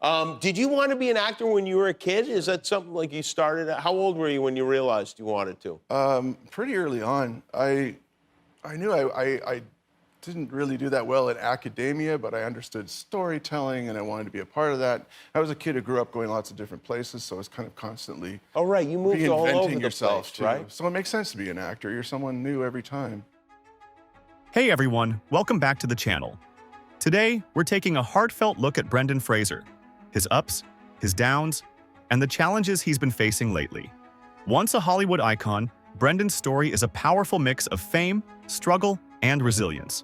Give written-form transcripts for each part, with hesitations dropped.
Did you want to be an actor when you were a kid? Is that something like you started at? How old were you when you realized you wanted to? Pretty early on. I knew I didn't really do that well in academia, but I understood storytelling and I wanted to be a part of that. I was a kid who grew up going lots of different places, so I was kind of constantly Oh, right, you moved all over reinventing the yourself place, too. right? So it makes sense to be an actor. You're someone new every time. Hey everyone, welcome back to the channel. Today, we're taking a heartfelt look at Brendan Fraser, his ups, his downs, and the challenges he's been facing lately. Once a Hollywood icon, Brendan's story is a powerful mix of fame, struggle, and resilience.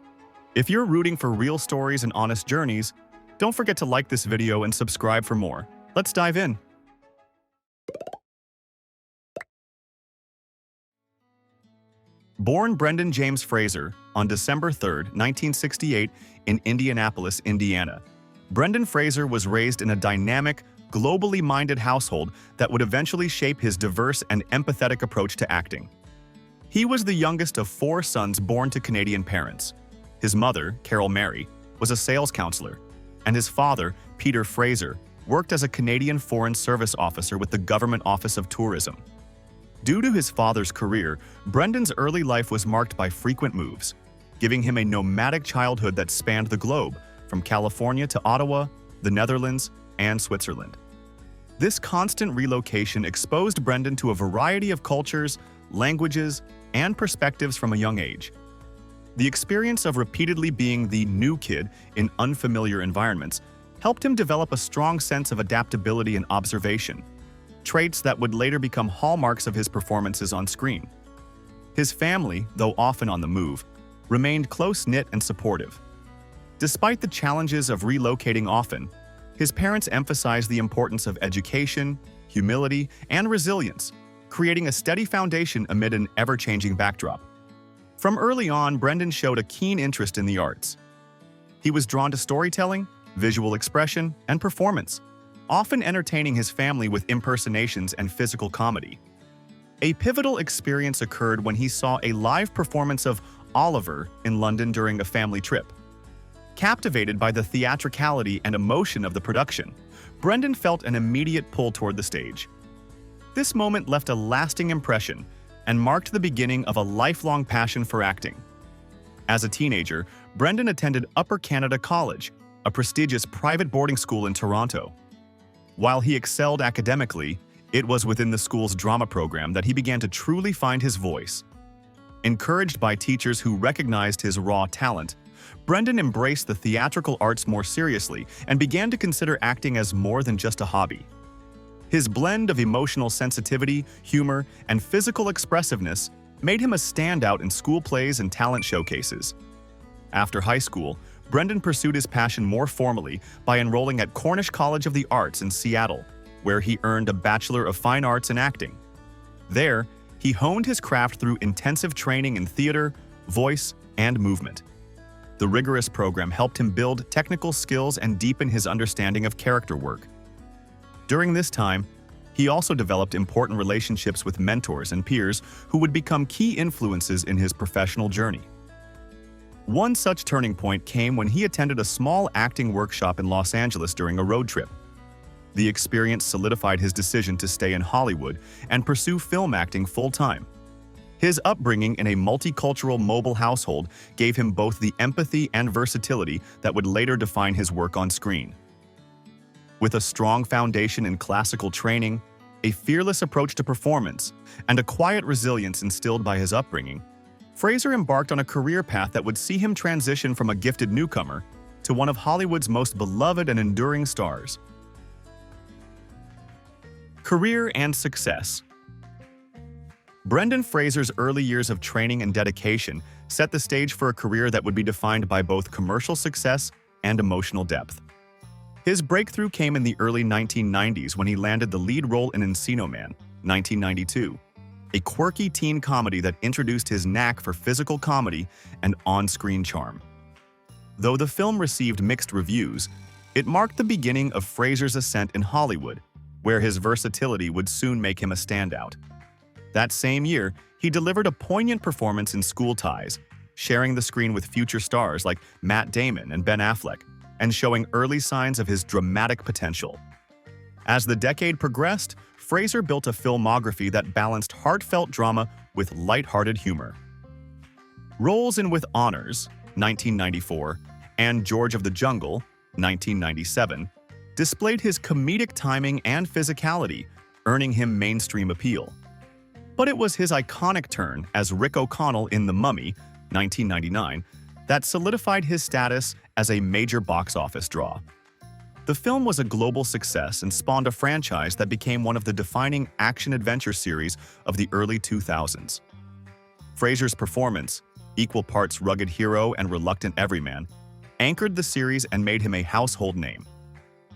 If you're rooting for real stories and honest journeys, don't forget to like this video and subscribe for more. Let's dive in. Born Brendan James Fraser on December 3, 1968, in Indianapolis, Indiana, Brendan Fraser was raised in a dynamic, globally minded household that would eventually shape his diverse and empathetic approach to acting. He was the youngest of 4 sons born to Canadian parents. His mother, Carol Mary, was a sales counselor, and his father, Peter Fraser, worked as a Canadian Foreign Service officer with the Government Office of Tourism. Due to his father's career, Brendan's early life was marked by frequent moves, giving him a nomadic childhood that spanned the globe, from California to Ottawa, the Netherlands, and Switzerland. This constant relocation exposed Brendan to a variety of cultures, languages, and perspectives from a young age. The experience of repeatedly being the new kid in unfamiliar environments helped him develop a strong sense of adaptability and observation, traits that would later become hallmarks of his performances on screen. His family, though often on the move, remained close-knit and supportive. Despite the challenges of relocating often, his parents emphasized the importance of education, humility, and resilience, creating a steady foundation amid an ever-changing backdrop. From early on, Brendan showed a keen interest in the arts. He was drawn to storytelling, visual expression, and performance, often entertaining his family with impersonations and physical comedy. A pivotal experience occurred when he saw a live performance of Oliver in London during a family trip. Captivated by the theatricality and emotion of the production, Brendan felt an immediate pull toward the stage. This moment left a lasting impression and marked the beginning of a lifelong passion for acting. As a teenager, Brendan attended Upper Canada College, a prestigious private boarding school in Toronto. While he excelled academically, it was within the school's drama program that he began to truly find his voice. Encouraged by teachers who recognized his raw talent, Brendan embraced the theatrical arts more seriously and began to consider acting as more than just a hobby. His blend of emotional sensitivity, humor, and physical expressiveness made him a standout in school plays and talent showcases. After high school, Brendan pursued his passion more formally by enrolling at Cornish College of the Arts in Seattle, where he earned a Bachelor of Fine Arts in Acting. There, he honed his craft through intensive training in theater, voice, and movement. The rigorous program helped him build technical skills and deepen his understanding of character work. During this time, he also developed important relationships with mentors and peers who would become key influences in his professional journey. One such turning point came when he attended a small acting workshop in Los Angeles during a road trip. The experience solidified his decision to stay in Hollywood and pursue film acting full-time. His upbringing in a multicultural mobile household gave him both the empathy and versatility that would later define his work on screen. With a strong foundation in classical training, a fearless approach to performance, and a quiet resilience instilled by his upbringing, Fraser embarked on a career path that would see him transition from a gifted newcomer to one of Hollywood's most beloved and enduring stars. Career and success. Brendan Fraser's early years of training and dedication set the stage for a career that would be defined by both commercial success and emotional depth. His breakthrough came in the early 1990s when he landed the lead role in Encino Man, 1992, a quirky teen comedy that introduced his knack for physical comedy and on-screen charm. Though the film received mixed reviews, it marked the beginning of Fraser's ascent in Hollywood, where his versatility would soon make him a standout. That same year, he delivered a poignant performance in School Ties, sharing the screen with future stars like Matt Damon and Ben Affleck, and showing early signs of his dramatic potential. As the decade progressed, Fraser built a filmography that balanced heartfelt drama with lighthearted humor. Roles in With Honors, 1994, and George of the Jungle, 1997, displayed his comedic timing and physicality, earning him mainstream appeal. But it was his iconic turn as Rick O'Connell in The Mummy, 1999, that solidified his status as a major box office draw. The film was a global success and spawned a franchise that became one of the defining action-adventure series of the early 2000s. Fraser's performance, equal parts rugged hero and reluctant everyman, anchored the series and made him a household name.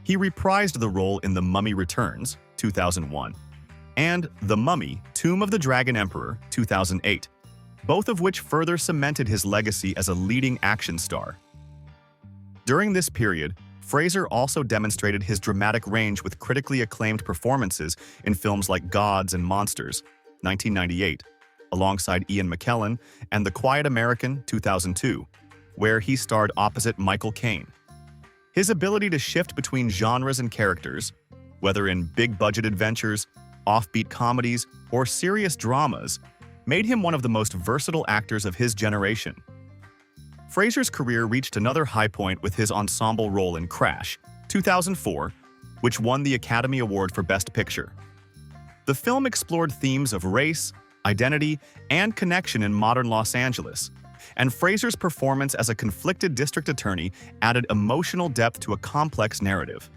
He reprised the role in The Mummy Returns, 2001, and The Mummy: Tomb of the Dragon Emperor, 2008, both of which further cemented his legacy as a leading action star. During this period, Fraser also demonstrated his dramatic range with critically acclaimed performances in films like Gods and Monsters, 1998, alongside Ian McKellen, and The Quiet American, 2002, where he starred opposite Michael Caine. His ability to shift between genres and characters, whether in big-budget adventures, offbeat comedies, or serious dramas, made him one of the most versatile actors of his generation. Fraser's career reached another high point with his ensemble role in Crash, 2004, which won the Academy Award for Best Picture. The film explored themes of race, identity, and connection in modern Los Angeles, and Fraser's performance as a conflicted district attorney added emotional depth to a complex narrative.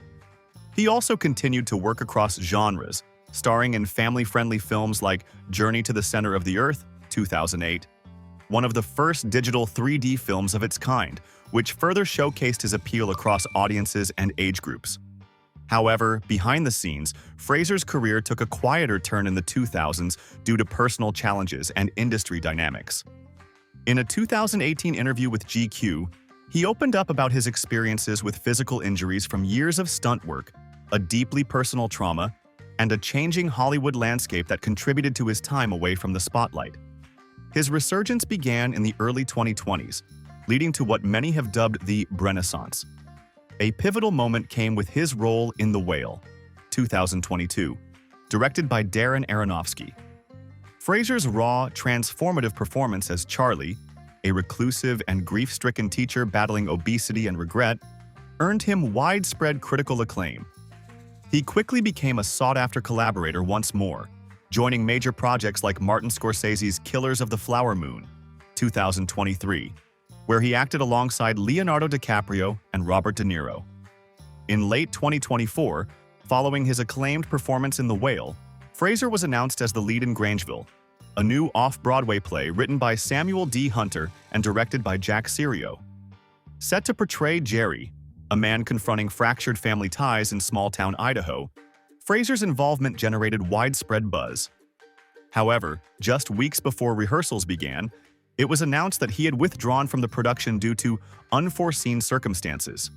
He also continued to work across genres, starring in family-friendly films like Journey to the Center of the Earth, 2008, one of the first digital 3D films of its kind, which further showcased his appeal across audiences and age groups. However, behind the scenes, Fraser's career took a quieter turn in the 2000s due to personal challenges and industry dynamics. In a 2018 interview with GQ, he opened up about his experiences with physical injuries from years of stunt work, a deeply personal trauma, and a changing Hollywood landscape that contributed to his time away from the spotlight. His resurgence began in the early 2020s, leading to what many have dubbed the Renaissance. A pivotal moment came with his role in The Whale, 2022, directed by Darren Aronofsky. Fraser's raw, transformative performance as Charlie, a reclusive and grief-stricken teacher battling obesity and regret, earned him widespread critical acclaim. He quickly became a sought-after collaborator once more, joining major projects like Martin Scorsese's Killers of the Flower Moon, 2023, where he acted alongside Leonardo DiCaprio and Robert De Niro. In late 2024, following his acclaimed performance in The Whale, Fraser was announced as the lead in Grangeville, a new off-Broadway play written by Samuel D. Hunter and directed by Jack Serio. Set to portray Jerry, a man confronting fractured family ties in small-town Idaho, Fraser's involvement generated widespread buzz. However, just weeks before rehearsals began, it was announced that he had withdrawn from the production due to unforeseen circumstances.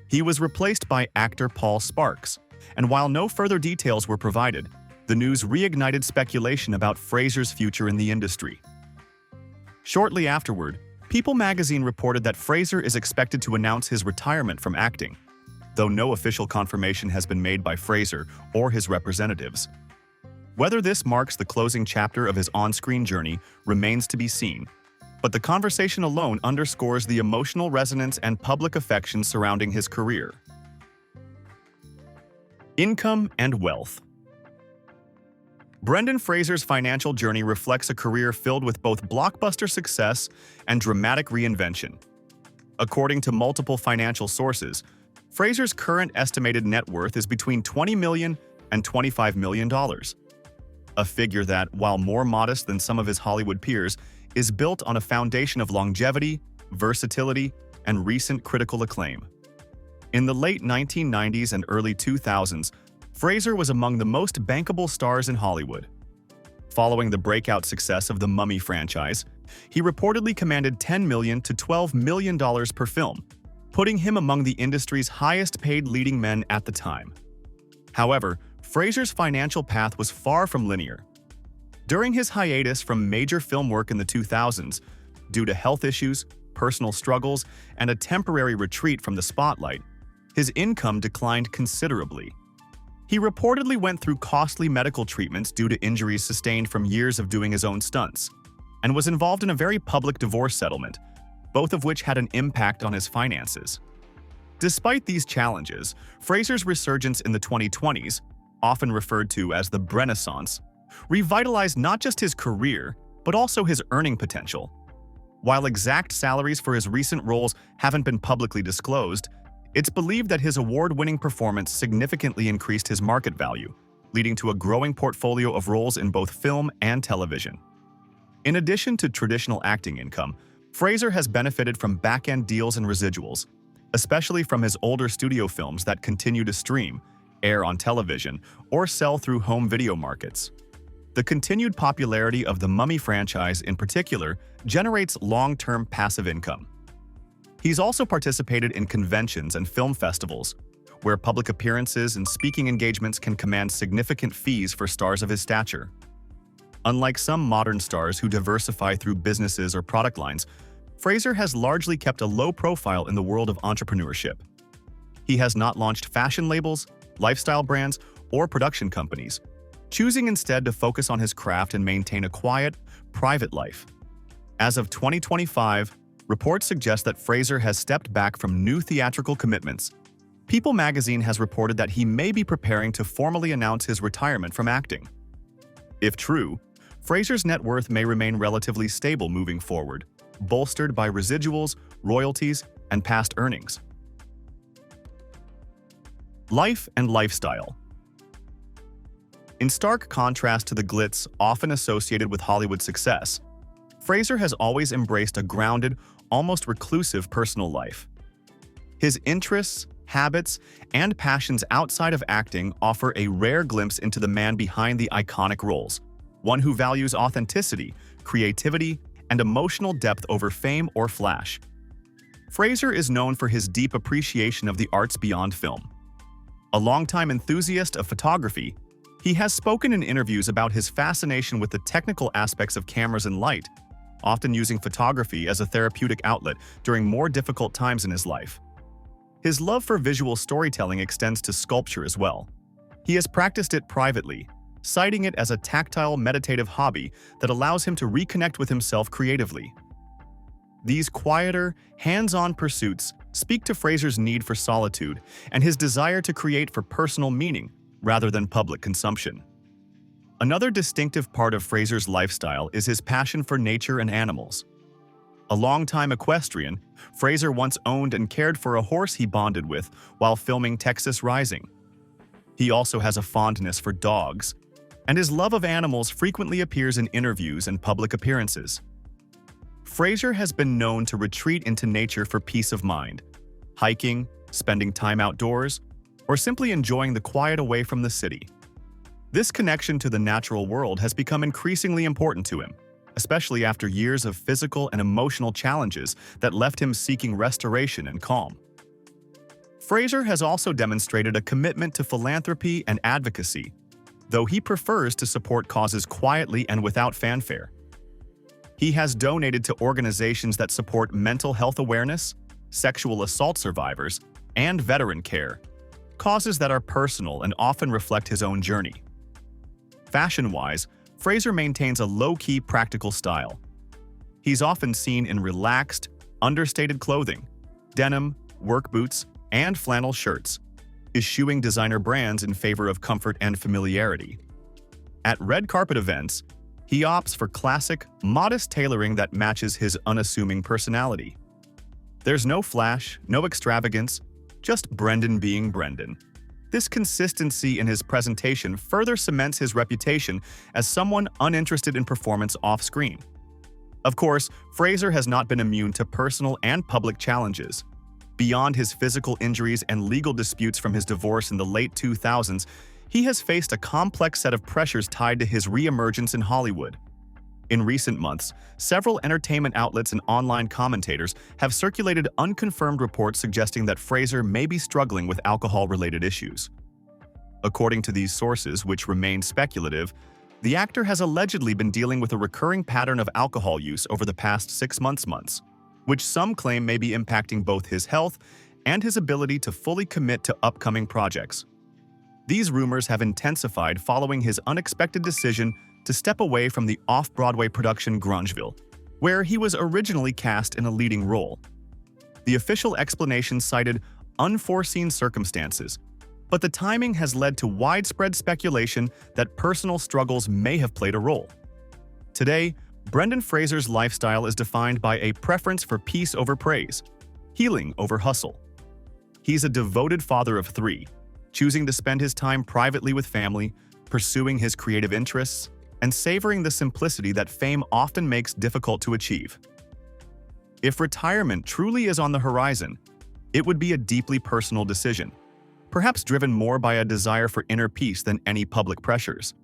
He was replaced by actor Paul Sparks, and while no further details were provided, the news reignited speculation about Fraser's future in the industry. Shortly afterward, People magazine reported that Fraser is expected to announce his retirement from acting, though no official confirmation has been made by Fraser or his representatives. Whether this marks the closing chapter of his on-screen journey remains to be seen, but the conversation alone underscores the emotional resonance and public affection surrounding his career. Income and wealth. Brendan Fraser's financial journey reflects a career filled with both blockbuster success and dramatic reinvention. According to multiple financial sources, Fraser's current estimated net worth is between $20 million and $25 million, a figure that, while more modest than some of his Hollywood peers, is built on a foundation of longevity, versatility, and recent critical acclaim. In the late 1990s and early 2000s, Fraser was among the most bankable stars in Hollywood. Following the breakout success of the Mummy franchise, he reportedly commanded $10 million to $12 million per film, putting him among the industry's highest-paid leading men at the time. However, Fraser's financial path was far from linear. During his hiatus from major film work in the 2000s, due to health issues, personal struggles and a temporary retreat from the spotlight, his income declined considerably. He reportedly went through costly medical treatments due to injuries sustained from years of doing his own stunts, and was involved in a very public divorce settlement, both of which had an impact on his finances. Despite these challenges, Fraser's resurgence in the 2020s, often referred to as the Renaissance, revitalized not just his career, but also his earning potential. While exact salaries for his recent roles haven't been publicly disclosed, it's believed that his award-winning performance significantly increased his market value, leading to a growing portfolio of roles in both film and television. In addition to traditional acting income, Fraser has benefited from back-end deals and residuals, especially from his older studio films that continue to stream, air on television, or sell through home video markets. The continued popularity of the Mummy franchise in particular generates long-term passive income. He's also participated in conventions and film festivals, where public appearances and speaking engagements can command significant fees for stars of his stature. Unlike some modern stars who diversify through businesses or product lines, Fraser has largely kept a low profile in the world of entrepreneurship. He has not launched fashion labels, lifestyle brands, or production companies, choosing instead to focus on his craft and maintain a quiet, private life. As of 2025, reports suggest that Fraser has stepped back from new theatrical commitments. People magazine has reported that he may be preparing to formally announce his retirement from acting. If true, Fraser's net worth may remain relatively stable moving forward, bolstered by residuals, royalties, and past earnings. Life and lifestyle. In stark contrast to the glitz often associated with Hollywood success, Fraser has always embraced a grounded, almost reclusive personal life. His interests, habits, and passions outside of acting offer a rare glimpse into the man behind the iconic roles, one who values authenticity, creativity, and emotional depth over fame or flash. Fraser is known for his deep appreciation of the arts beyond film. A longtime enthusiast of photography, he has spoken in interviews about his fascination with the technical aspects of cameras and light, often using photography as a therapeutic outlet during more difficult times in his life. His love for visual storytelling extends to sculpture as well. He has practiced it privately, citing it as a tactile, meditative hobby that allows him to reconnect with himself creatively. These quieter, hands-on pursuits speak to Fraser's need for solitude and his desire to create for personal meaning rather than public consumption. Another distinctive part of Fraser's lifestyle is his passion for nature and animals. A longtime equestrian, Fraser once owned and cared for a horse he bonded with while filming Texas Rising. He also has a fondness for dogs, and his love of animals frequently appears in interviews and public appearances. Fraser has been known to retreat into nature for peace of mind, hiking, spending time outdoors, or simply enjoying the quiet away from the city. This connection to the natural world has become increasingly important to him, especially after years of physical and emotional challenges that left him seeking restoration and calm. Fraser has also demonstrated a commitment to philanthropy and advocacy, though he prefers to support causes quietly and without fanfare. He has donated to organizations that support mental health awareness, sexual assault survivors, and veteran care, causes that are personal and often reflect his own journey. Fashion-wise, Fraser maintains a low-key practical style. He's often seen in relaxed, understated clothing, denim, work boots, and flannel shirts, eschewing designer brands in favor of comfort and familiarity. At red carpet events, he opts for classic, modest tailoring that matches his unassuming personality. There's no flash, no extravagance, just Brendan being Brendan. This consistency in his presentation further cements his reputation as someone uninterested in performance off-screen. Of course, Fraser has not been immune to personal and public challenges. Beyond his physical injuries and legal disputes from his divorce in the late 2000s, he has faced a complex set of pressures tied to his re-emergence in Hollywood. In recent months, several entertainment outlets and online commentators have circulated unconfirmed reports suggesting that Fraser may be struggling with alcohol-related issues. According to these sources, which remain speculative, the actor has allegedly been dealing with a recurring pattern of alcohol use over the past 6 months. which some claim may be impacting both his health and his ability to fully commit to upcoming projects. These rumors have intensified following his unexpected decision to step away from the off-Broadway production Grangeville, where he was originally cast in a leading role. The official explanation cited unforeseen circumstances, but the timing has led to widespread speculation that personal struggles may have played a role. Today, Brendan Fraser's lifestyle is defined by a preference for peace over praise, healing over hustle. He's a devoted father of 3, choosing to spend his time privately with family, pursuing his creative interests, and savoring the simplicity that fame often makes difficult to achieve. If retirement truly is on the horizon, it would be a deeply personal decision, perhaps driven more by a desire for inner peace than any public pressures.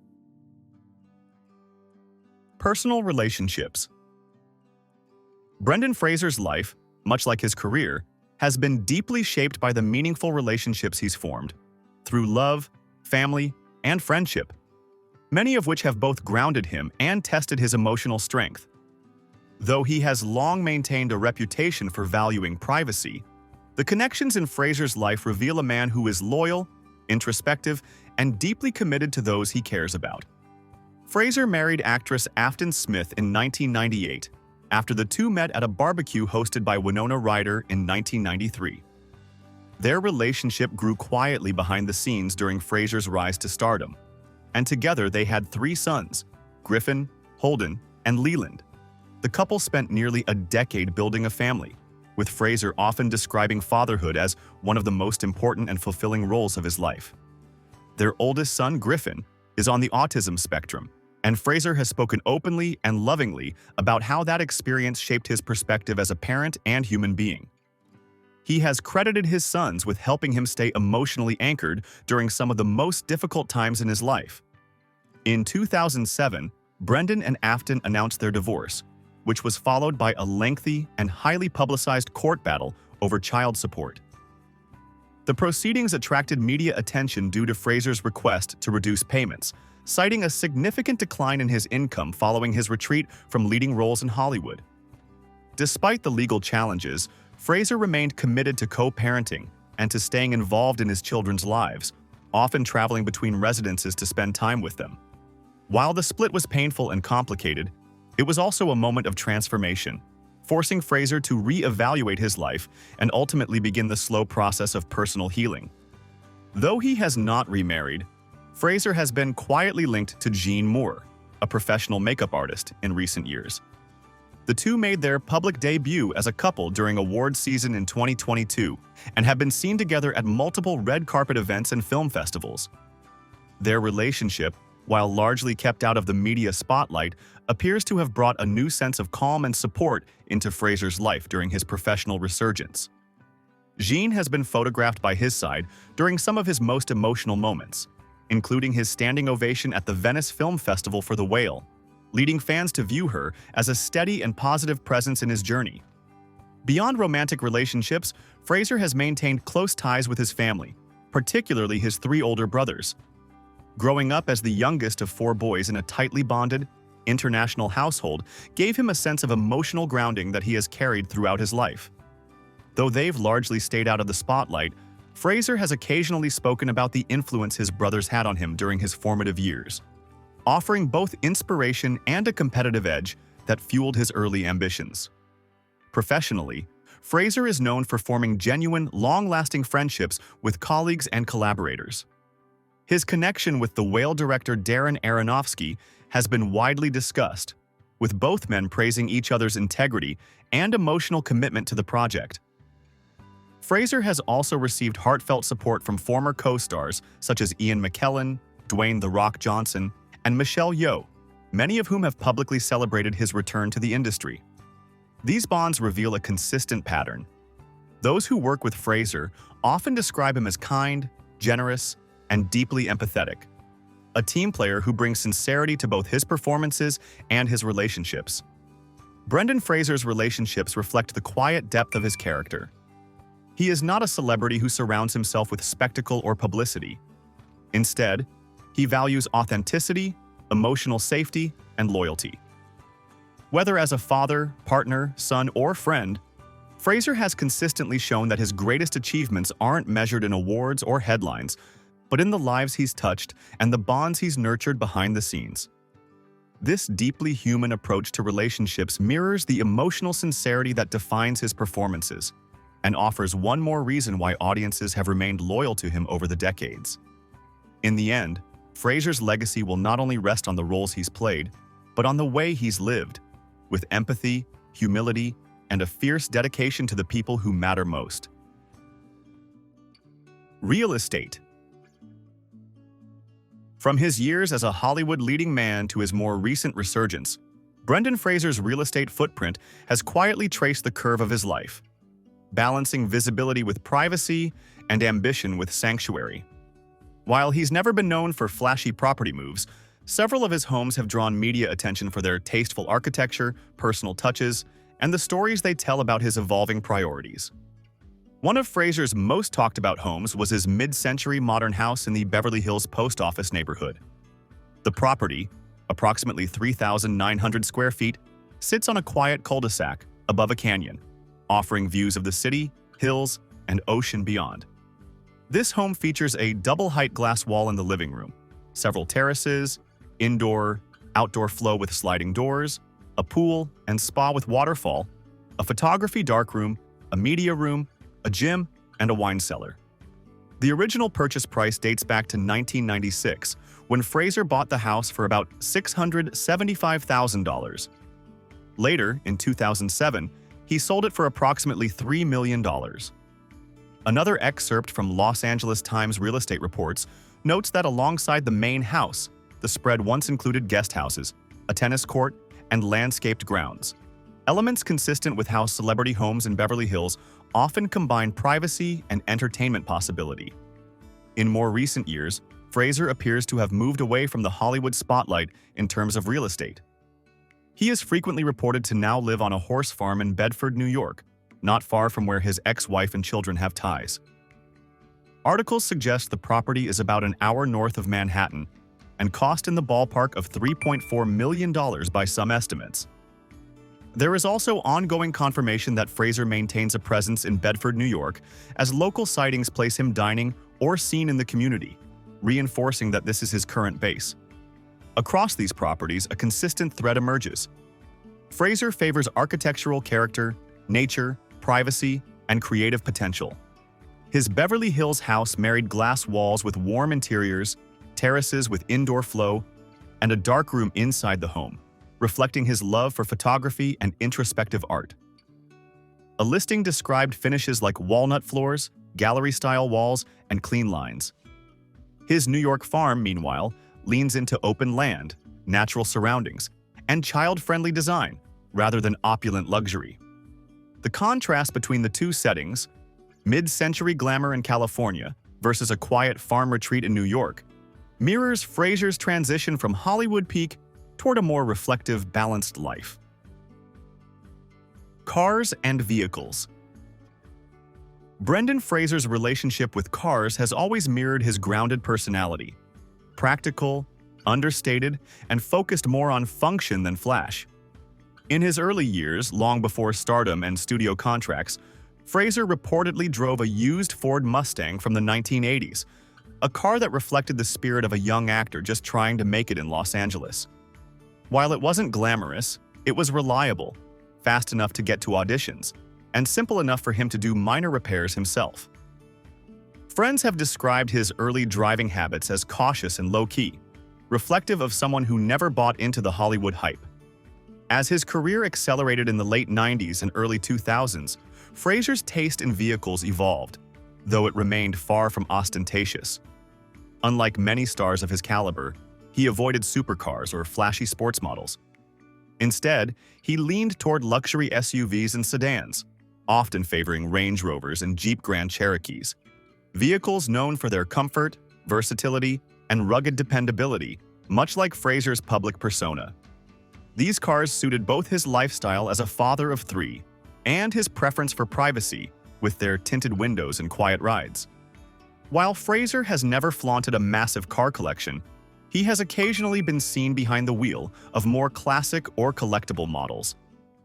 Personal relationships. Brendan Fraser's life, much like his career, has been deeply shaped by the meaningful relationships he's formed, through love, family, and friendship, many of which have both grounded him and tested his emotional strength. Though he has long maintained a reputation for valuing privacy, the connections in Fraser's life reveal a man who is loyal, introspective, and deeply committed to those he cares about. Fraser married actress Afton Smith in 1998, after the two met at a barbecue hosted by Winona Ryder in 1993. Their relationship grew quietly behind the scenes during Fraser's rise to stardom, and together they had 3 sons, Griffin, Holden, and Leland. The couple spent nearly a decade building a family, with Fraser often describing fatherhood as one of the most important and fulfilling roles of his life. Their oldest son, Griffin, is on the autism spectrum, and Fraser has spoken openly and lovingly about how that experience shaped his perspective as a parent and human being. He has credited his sons with helping him stay emotionally anchored during some of the most difficult times in his life. In 2007, Brendan and Afton announced their divorce, which was followed by a lengthy and highly publicized court battle over child support. The proceedings attracted media attention due to Fraser's request to reduce payments, citing a significant decline in his income following his retreat from leading roles in Hollywood. Despite the legal challenges, Fraser remained committed to co-parenting and to staying involved in his children's lives, often traveling between residences to spend time with them. While the split was painful and complicated, it was also a moment of transformation, forcing Fraser to re-evaluate his life and ultimately begin the slow process of personal healing. Though he has not remarried, Fraser has been quietly linked to Jean Moore, a professional makeup artist, in recent years. The two made their public debut as a couple during awards season in 2022 and have been seen together at multiple red carpet events and film festivals. Their relationship, while largely kept out of the media spotlight, appears to have brought a new sense of calm and support into Fraser's life during his professional resurgence. Jean has been photographed by his side during some of his most emotional moments, including his standing ovation at the Venice Film Festival for The Whale, leading fans to view her as a steady and positive presence in his journey. Beyond romantic relationships, Fraser has maintained close ties with his family, particularly his 3 older brothers. Growing up as the youngest of 4 boys in a tightly bonded, international household gave him a sense of emotional grounding that he has carried throughout his life. Though they've largely stayed out of the spotlight, Fraser has occasionally spoken about the influence his brothers had on him during his formative years, offering both inspiration and a competitive edge that fueled his early ambitions. Professionally, Fraser is known for forming genuine, long-lasting friendships with colleagues and collaborators. His connection with The Whale director Darren Aronofsky has been widely discussed, with both men praising each other's integrity and emotional commitment to the project. Fraser has also received heartfelt support from former co-stars such as Ian McKellen, Dwayne "The Rock" Johnson, and Michelle Yeoh, many of whom have publicly celebrated his return to the industry. These bonds reveal a consistent pattern. Those who work with Fraser often describe him as kind, generous, and deeply empathetic, a team player who brings sincerity to both his performances and his relationships. Brendan Fraser's relationships reflect the quiet depth of his character. He is not a celebrity who surrounds himself with spectacle or publicity. Instead, he values authenticity, emotional safety, and loyalty. Whether as a father, partner, son, or friend, Fraser has consistently shown that his greatest achievements aren't measured in awards or headlines, but in the lives he's touched and the bonds he's nurtured behind the scenes. This deeply human approach to relationships mirrors the emotional sincerity that defines his performances and offers one more reason why audiences have remained loyal to him over the decades. In the end, Fraser's legacy will not only rest on the roles he's played, but on the way he's lived, with empathy, humility, and a fierce dedication to the people who matter most. Real estate. From his years as a Hollywood leading man to his more recent resurgence, Brendan Fraser's real estate footprint has quietly traced the curve of his life, balancing visibility with privacy and ambition with sanctuary. While he's never been known for flashy property moves, several of his homes have drawn media attention for their tasteful architecture, personal touches, and the stories they tell about his evolving priorities. One of Fraser's most talked about homes was his mid-century modern house in the Beverly Hills post office neighborhood. The property, approximately 3,900 square feet, sits on a quiet cul-de-sac above a canyon, offering views of the city, hills, and ocean beyond. This home features a double-height glass wall in the living room, several terraces, indoor-outdoor flow with sliding doors, a pool and spa with waterfall, a photography darkroom, a media room, a gym, and a wine cellar. The original purchase price dates back to 1996, when Fraser bought the house for about $675,000. Later, in 2007, he sold it for approximately $3 million. Another excerpt from Los Angeles Times real estate reports notes that alongside the main house, the spread once included guest houses, a tennis court, and landscaped grounds. Elements consistent with how celebrity homes in Beverly Hills often combine privacy and entertainment possibility. In more recent years, Fraser appears to have moved away from the Hollywood spotlight in terms of real estate. He is frequently reported to now live on a horse farm in Bedford, New York, not far from where his ex-wife and children have ties. Articles suggest the property is about an hour north of Manhattan and cost in the ballpark of $3.4 million by some estimates. There is also ongoing confirmation that Fraser maintains a presence in Bedford, New York, as local sightings place him dining or seen in the community, reinforcing that this is his current base. Across these properties, a consistent thread emerges. Fraser favors architectural character, nature, privacy, and creative potential. His Beverly Hills house married glass walls with warm interiors, terraces with indoor flow, and a dark room inside the home, reflecting his love for photography and introspective art. A listing described finishes like walnut floors, gallery-style walls, and clean lines. His New York farm, meanwhile, leans into open land, natural surroundings, and child-friendly design, rather than opulent luxury. The contrast between the two settings, mid-century glamour in California versus a quiet farm retreat in New York, mirrors Fraser's transition from Hollywood peak toward a more reflective, balanced life. Cars and vehicles. Brendan Fraser's relationship with cars has always mirrored his grounded personality. Practical, understated, and focused more on function than flash. In his early years, long before stardom and studio contracts, Fraser reportedly drove a used Ford Mustang from the 1980s, a car that reflected the spirit of a young actor just trying to make it in Los Angeles. While it wasn't glamorous, it was reliable, fast enough to get to auditions, and simple enough for him to do minor repairs himself. Friends have described his early driving habits as cautious and low-key, reflective of someone who never bought into the Hollywood hype. As his career accelerated in the late 90s and early 2000s, Fraser's taste in vehicles evolved, though it remained far from ostentatious. Unlike many stars of his caliber, he avoided supercars or flashy sports models. Instead, he leaned toward luxury SUVs and sedans, often favoring Range Rovers and Jeep Grand Cherokees. Vehicles known for their comfort, versatility, and rugged dependability, much like Fraser's public persona. These cars suited both his lifestyle as a father of three and his preference for privacy, with their tinted windows and quiet rides. While Fraser has never flaunted a massive car collection, he has occasionally been seen behind the wheel of more classic or collectible models.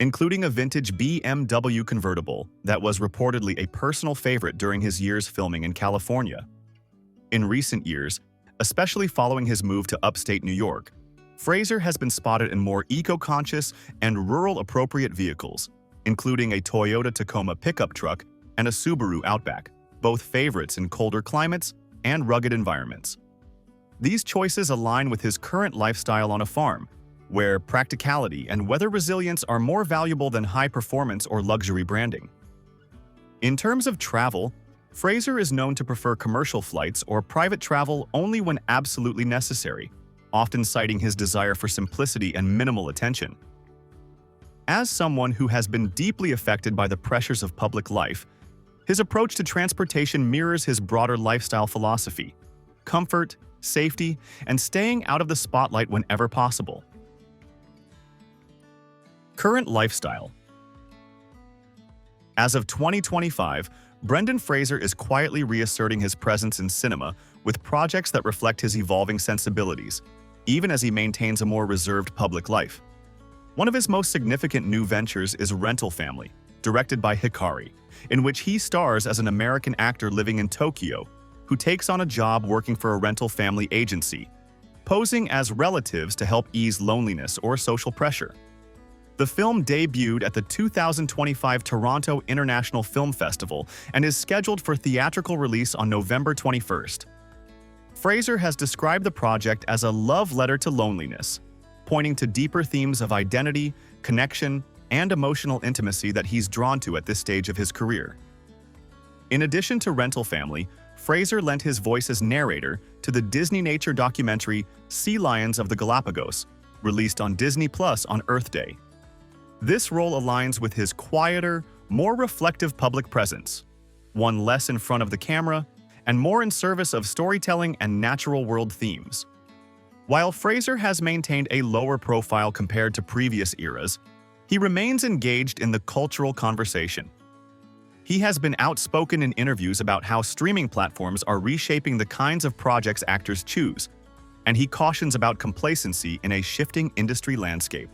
including a vintage BMW convertible that was reportedly a personal favorite during his years filming in California. In recent years, especially following his move to upstate New York, Fraser has been spotted in more eco-conscious and rural-appropriate vehicles, including a Toyota Tacoma pickup truck and a Subaru Outback, both favorites in colder climates and rugged environments. These choices align with his current lifestyle on a farm, where practicality and weather resilience are more valuable than high performance or luxury branding. In terms of travel, Fraser is known to prefer commercial flights or private travel only when absolutely necessary, often citing his desire for simplicity and minimal attention. As someone who has been deeply affected by the pressures of public life, his approach to transportation mirrors his broader lifestyle philosophy: comfort, safety, and staying out of the spotlight whenever possible. Current lifestyle. As of 2025, Brendan Fraser is quietly reasserting his presence in cinema with projects that reflect his evolving sensibilities, even as he maintains a more reserved public life. One of his most significant new ventures is Rental Family, directed by Hikari, in which he stars as an American actor living in Tokyo who takes on a job working for a rental family agency, posing as relatives to help ease loneliness or social pressure. The film debuted at the 2025 Toronto International Film Festival and is scheduled for theatrical release on November 21st. Fraser has described the project as a love letter to loneliness, pointing to deeper themes of identity, connection, and emotional intimacy that he's drawn to at this stage of his career. In addition to Rental Family, Fraser lent his voice as narrator to the Disney nature documentary Sea Lions of the Galapagos, released on Disney Plus on Earth Day. This role aligns with his quieter, more reflective public presence, one less in front of the camera and more in service of storytelling and natural world themes. While Fraser has maintained a lower profile compared to previous eras, he remains engaged in the cultural conversation. He has been outspoken in interviews about how streaming platforms are reshaping the kinds of projects actors choose, and he cautions about complacency in a shifting industry landscape.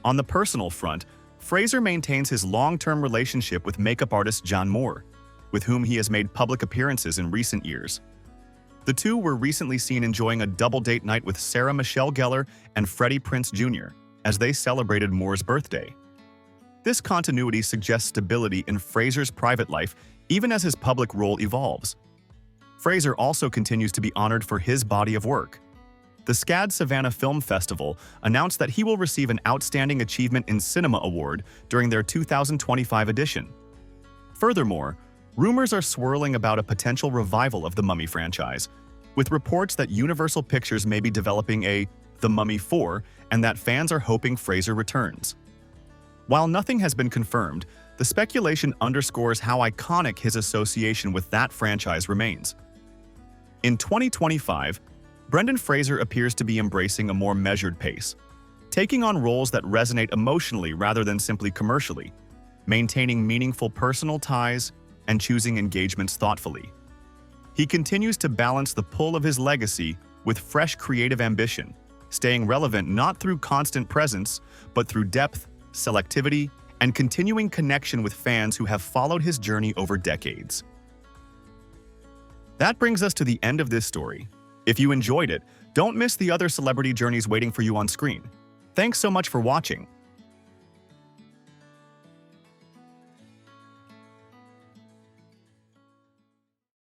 On the personal front, Fraser maintains his long-term relationship with makeup artist John Moore, with whom he has made public appearances in recent years. The two were recently seen enjoying a double date night with Sarah Michelle Gellar and Freddie Prinze Jr. as they celebrated Moore's birthday. This continuity suggests stability in Fraser's private life even as his public role evolves. Fraser also continues to be honored for his body of work. The SCAD Savannah Film Festival announced that he will receive an Outstanding Achievement in Cinema award during their 2025 edition. Furthermore, rumors are swirling about a potential revival of the Mummy franchise, with reports that Universal Pictures may be developing a The Mummy 4 and that fans are hoping Fraser returns. While nothing has been confirmed, the speculation underscores how iconic his association with that franchise remains. In 2025, Brendan Fraser appears to be embracing a more measured pace, taking on roles that resonate emotionally rather than simply commercially, maintaining meaningful personal ties, and choosing engagements thoughtfully. He continues to balance the pull of his legacy with fresh creative ambition, staying relevant not through constant presence, but through depth, selectivity, and continuing connection with fans who have followed his journey over decades. That brings us to the end of this story. If you enjoyed it, don't miss the other celebrity journeys waiting for you on screen. Thanks so much for watching.